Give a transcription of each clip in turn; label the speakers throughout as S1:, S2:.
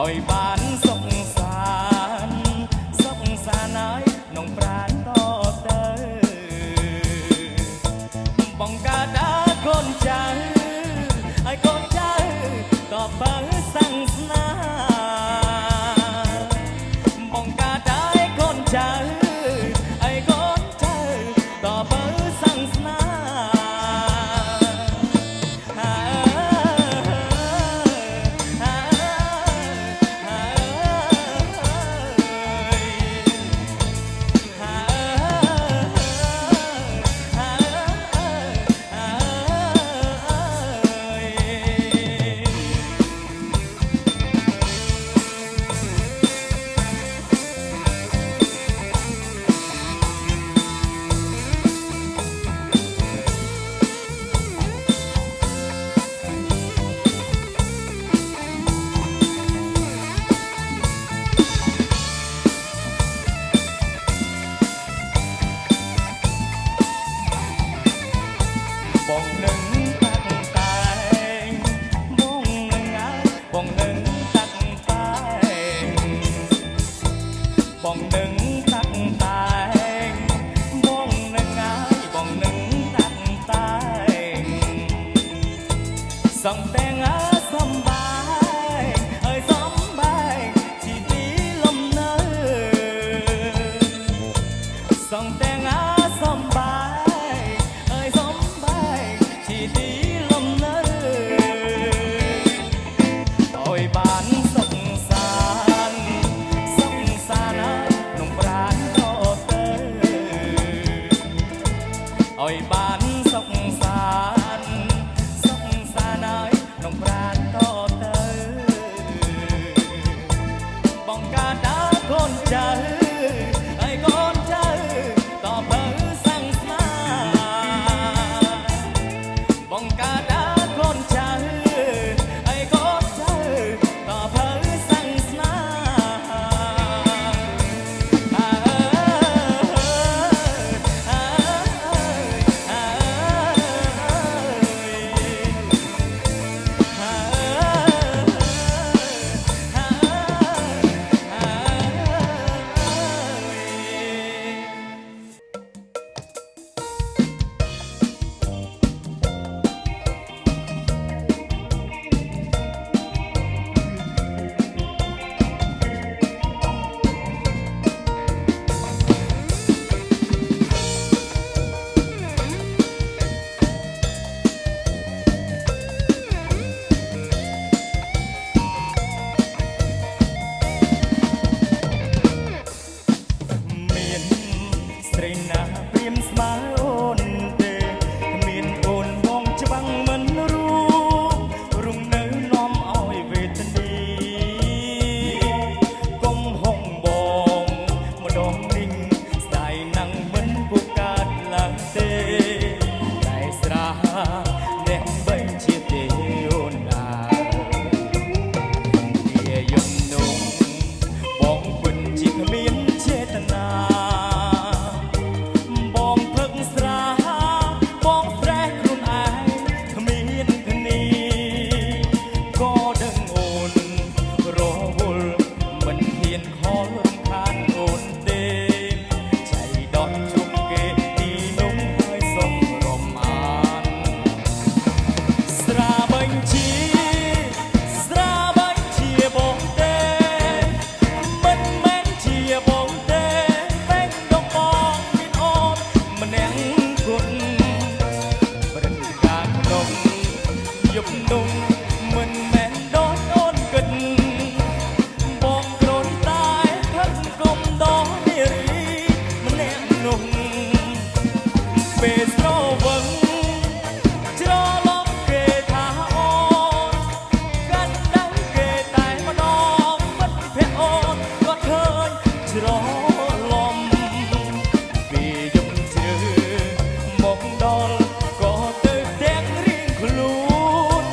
S1: ឲ្យបានសុខសានហើយក្នុងប្រាណតទៅបងកើតដល់កូនចៅហើយកូនចៅតបើសាំងស្នាបងកើតដល់កូនចៅហើយកូនចៅតបើសាំងស្នាបងនឹងតាក់តែងបងនឹងហើយបងនឹងតាក់តែងបងនឹងតាក់តែងបងនឹងហើយបងនឹងតាក់តែងសងទាំងសំបាយអើយសំបាយជីទីលំនៅសងទាំងសំបាយអើយសំជីទីលំនៅឲ្យបានសុខសានហើយក្នុងប្រាណតទៅឲ្យបានសុខសានហើយក្នុងប្រាណតទៅបងកើតដល់កូនចៅហើយកូនចៅតបើសាំងស្នាបងកើតដល់កូនចៅហើយកូនចៅតបើសាំងស្នាស្រីណាព្រាមស្មើអូនទេគ្មានអូនបងច្បាំងមិនរួមនៅនាំឲ្យវេទនីកុំហងបងម្ដងនេះស្ដាយណាំងមិនពុកកើតឡើងទេតែស្រាអ្នកបីជាទេអូនណាវាយំនំបងពិតជាគ្មានចេតនាយប់នំមិនមែនដូចអូនគិតបងគ្រូនតែផឹកកុំដល់នារីម្នាក់នោះពេលស្រវឹងច្រឡំគេថាអូនកាន់ដឹងគេតែម្ដងមិត្តភក្តិអូនក៏ឃើញច្រឡំពេលយប់ជ្រៅមកដល់ក៏ទៅទាំងរៀងខ្លួន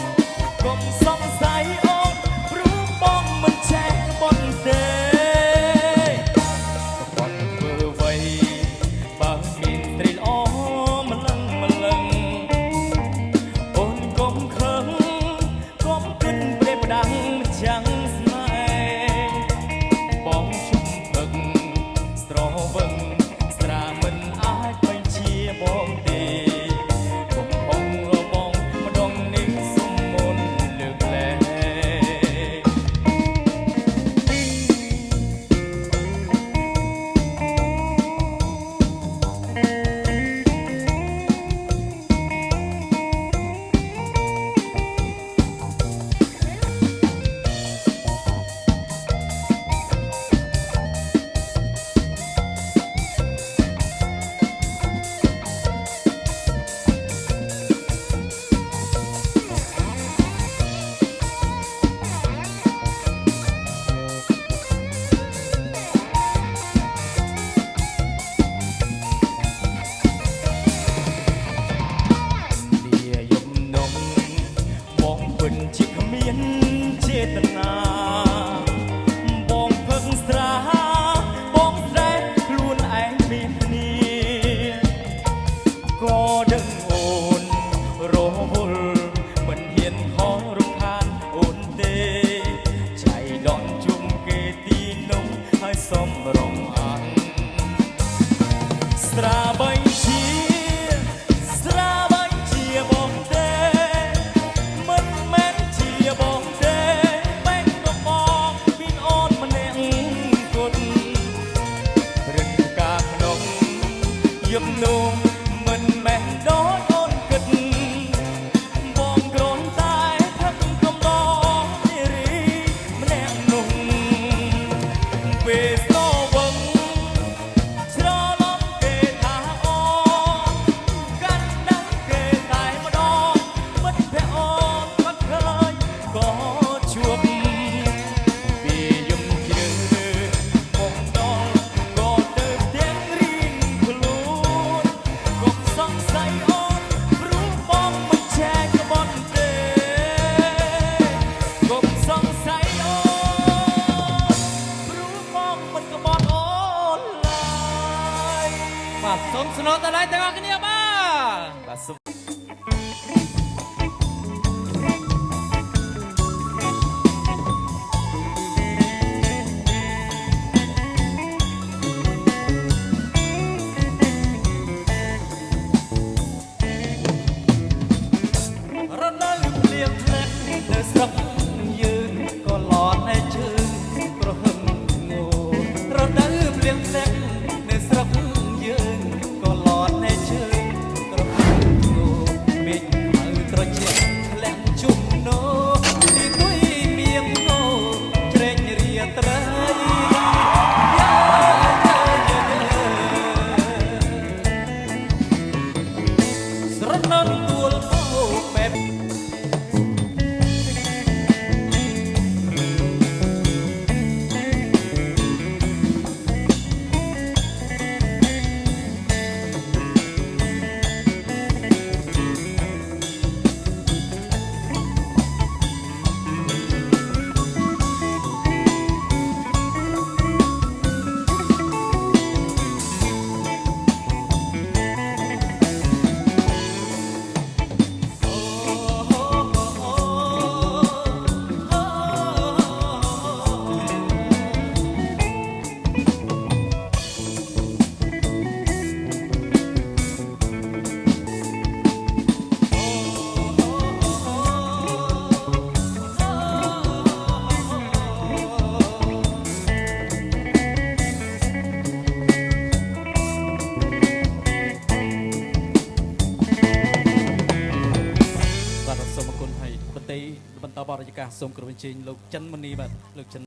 S2: ស់គ្នាបាទ
S1: បាទសុំ រដូវភ្លៀងធ្លាក់នៅស្រុកយើងក៏ឡត់តែជើងប្រហឹមងោរដូវភ្លៀងធ្លាក់នៅស្រុកយើងក៏ឡត់តែជើងប្រហឹមងោមេឃហើយត្រជាក់ធ្លាក់ជុំណូលីទុយមៀងងោជ្រែករាត្រីស្រណនទួលបោកបែប បាទសូមអរគុណហើយបន្តបរិយាកាសសូមគោរពអញ្ជើញលោកចិនមនីបាទលោកចិន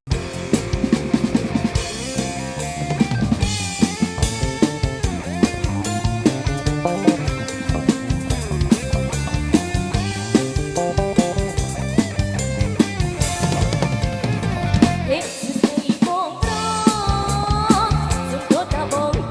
S3: Hãy subscribe cho kênh Ghiền Mì Gõ để không bỏ lỡ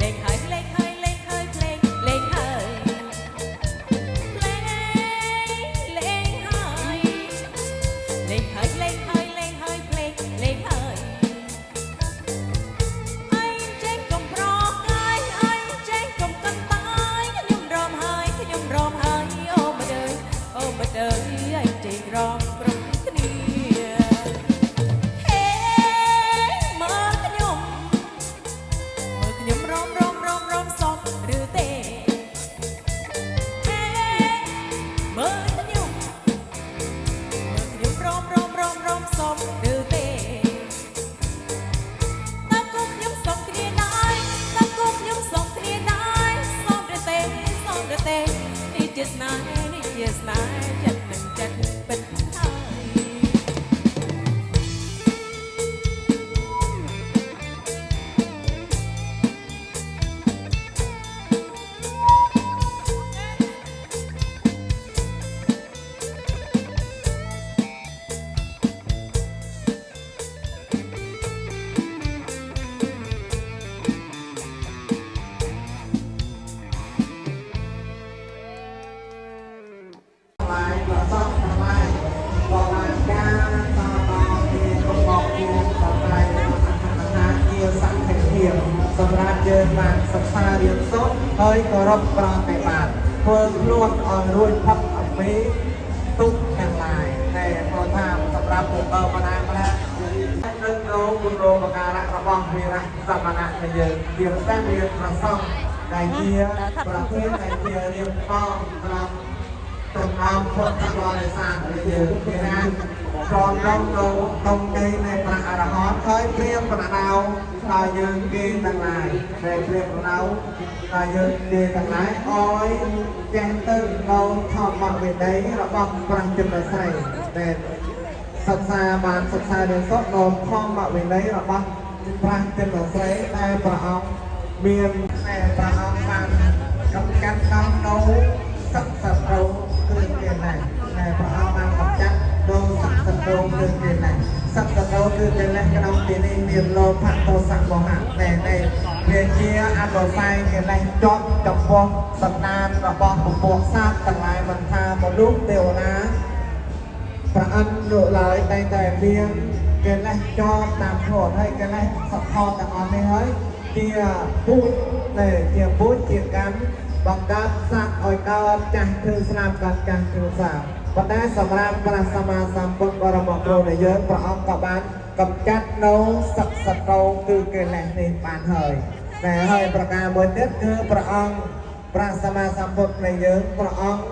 S2: លេងហើយលេងហើយលេងហើយភ្លេងលេងហើយលេងហើយលេងហើយលេងហើយលេងហើយភ្លេងលេងហើយអញចេះកំប្រកាយអញចេះកំកន្តើយខ្ញុំរំហើយខ្ញុំរំហើយអូម្ដើយអូម្ដើយអញចេះរំគ្រប់គ្នាហេមើលខ្ញុំរំសមឬទេហេមើលខ្ញុំរំសមឬទេតើគូខ្ញុំសមគ្នាដែរតើគូខ្ញុំសមគ្នាដែរសមឬទេនេះជាស្នេហ៍នេះជាស្នេហ៍ចិត្តនឹងចិត្តពិតហើយ
S3: សម្រាប់យើងបានសិក្សារៀនសូត្រហើយគោរពប្រតិបត្តិធ្វើខ្លួនឲ្យរួចផុតអំពីទុក្ខទាំងឡាយតែគាត់ថាសម្រាប់បុគ្គលម្នាក់នឹងគុណរោបការៈរបស់វីរៈសមណៈនៃយើងជាពិសេសមានប្រសងដែលជាប្រភេទដែលជារៀបផងសម្រាប់ទាំងអង្គពុទ្ធបរិស័ទនៃយើងគេថាក្រនរំលោតុងនៃព្រះអរហន្តហើយព្រាមប្រដៅដល់យើងគេទាំងឡាយដែលព្រាមប្រដៅដល់យើងគេទាំងឡាយអោយចេះទៅនៅធម្មវិន័យរបស់ព្រះជន្មស្រីដែលសិក្សាបានសិក្សារៀនសូត្រនៅធម្មវិន័យរបស់ព្រះជន្មស្រីដែលព្រះអង្គមានតែព្រះអង្គបានកំកាត់កំនៅសក្តិប្រោគឺគេណាតែព្រះអង្គបានកំចាត់ដូរសក្តិប្រោគឺគេណាសក្តិប្រោគឺគេណាក្នុងទីនេះមានលោភៈទោសៈមោហៈតែវាជាអនុស័យគេណាជាប់ចំពោះសន្តានរបស់ពពួកសត្វទាំងឡាយមិនថាមនុស្សទេវតាព្រះអិនលោកឡើយតែមានគេណាជាប់តាមធម៌ហើយគេណាសក្តិទាំងអស់នេះហើយជាពុទ្ធដែលជាពុទ្ធជាកម្មបង្កើតសត្វឲ្យកើតចាស់ធ្វើស្លាប់កើតចាស់ធ្វើស្លាប់ប៉ុន្តែសម្រាប់ព្រះសម្មាសម្ពុទ្ធបរមគ្រូនៃយើងព្រះអង្គក៏បានកំចាត់នៅសក្តិត្រោគឺកិលេសនេះបានហើយតែហើយប្រការមួយទៀតគឺព្រះអង្គព្រះសម្មាសម្ពុទ្ធនៃយើងព្រះអង្គ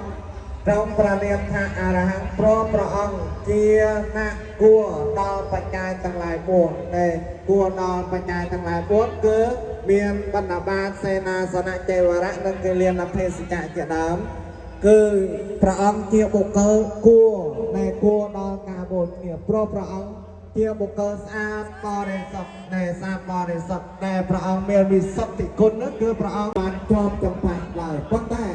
S3: ទ្រង់ប្រនាមថាអរហង្គព្រមព្រះអង្គជាអ្នកគួរដល់បច្ច័យទាំងឡាយ4ដែលគួរដល់បច្ច័យទាំងឡាយ4គឺមានបណ្ឌបាតសេនាសនៈចេវរៈនិងគិលានភេសជ្ជៈជាដើមគឺព្រះអង្គជាបុគ្គលគួរដែលគួរដល់ការបូជាព្រោះព្រះអង្គជាបុគ្គលស្អាតបរិសុទ្ធដែលស្អាតបរិសុទ្ធដែលព្រះអង្គមានវិសុទ្ធិគុណនោះគឺព្រះអង្គបានជាប់ចម្បាច់ឡើយប៉ុន្តែ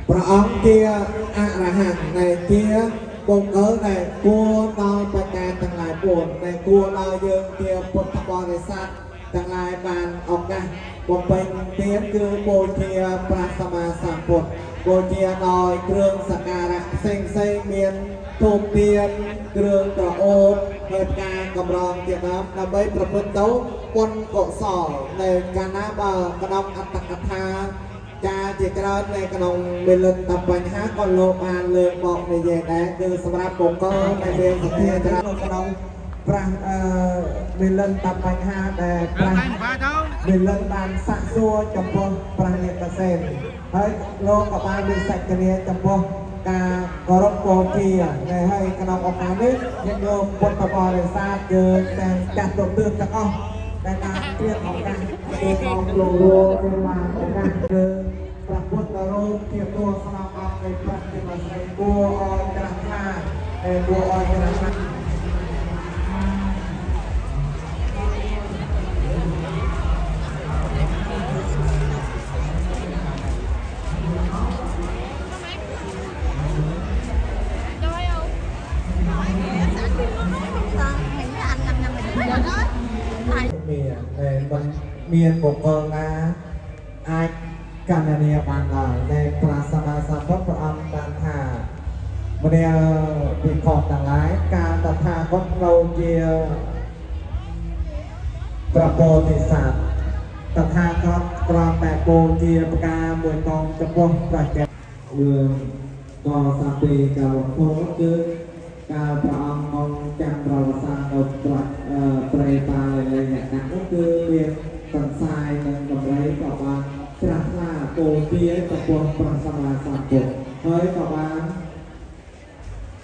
S3: ព្រះអង្គជាអរហន្តដែលជាបុគ្គលដែលគួរដល់បញ្ញាទាំងឡាយ4ដែលគួរដល់យើងជាពុទ្ធបរិស័ទទាំងឡាយបានឱកាសបំពេញទានគឺបូជាព្រះសម្មាសម្ពុទ្ធបូជាដោយគ្រឿងសក្ការៈផ្សេងមានធូបទៀនគ្រឿងក្រអូបហើយផ្កាកម្រងជាដើមដើម្បីប្រព្រឹត្តទៅបុណ្យកុសលនៅកាលណាបើក្នុងអត្តកថាចាជាច្រើននៅក្នុងមេលិនតបញ្ហាក៏លោកបានលើកមកនិយាយដែរគឺសម្រាប់បុគ្គលដែលមានសទ្ធាច្រើននៅក្នុងព្រះមេលិនតបញ្ហាដែលព្រះមេលិនបានសាក់សួរចំពោះព្រះនេតសេនហើយលោកក៏បានមានសក្តិភាពចំពោះការគោរពបូជាដែលហើយក្នុងឱកាសនេះយើងយកពុទ្ធបរិស័ទយើងទាំងចាស់ទុំទឿនទាំងអស់ដែលបានព្រៀបឱកាសទៅមកលោកលោកបានឱកាសគឺព្រះពុទ្ធរូបជាតួស្នងអង្គនៃព្រះជាម្ចាស់គួរឲ្យក្រាស់ខ្លាដែលគួរឲ្យក្រាស់ខ្លាមានតែមិន មានបុគ្គលណាអាចកណនាបានឡើយในព្រះសម្មាសម្ពុទ្ធព្រះអង្គបានថាមនាលពិខុទាំងឡាយការតថាគតនៅជាប្រពោធិសត្វតថាគតគ្រាន់តែបូជាផ្កាមួយកងចំពោះព្រះចក្រយើងក៏សាពីការវពោគឺការព្រះអង្គមកចាំប្រវត្តិសាស្ត្រនៅប្រេតាលេងអ្នកណានោះគឺមានសង្សាយនិងតម្រៃក៏បានប្រាថ្នាបូជាចំពោះព្រះសម្មាសម្ពុទ្ធហើយក៏បាន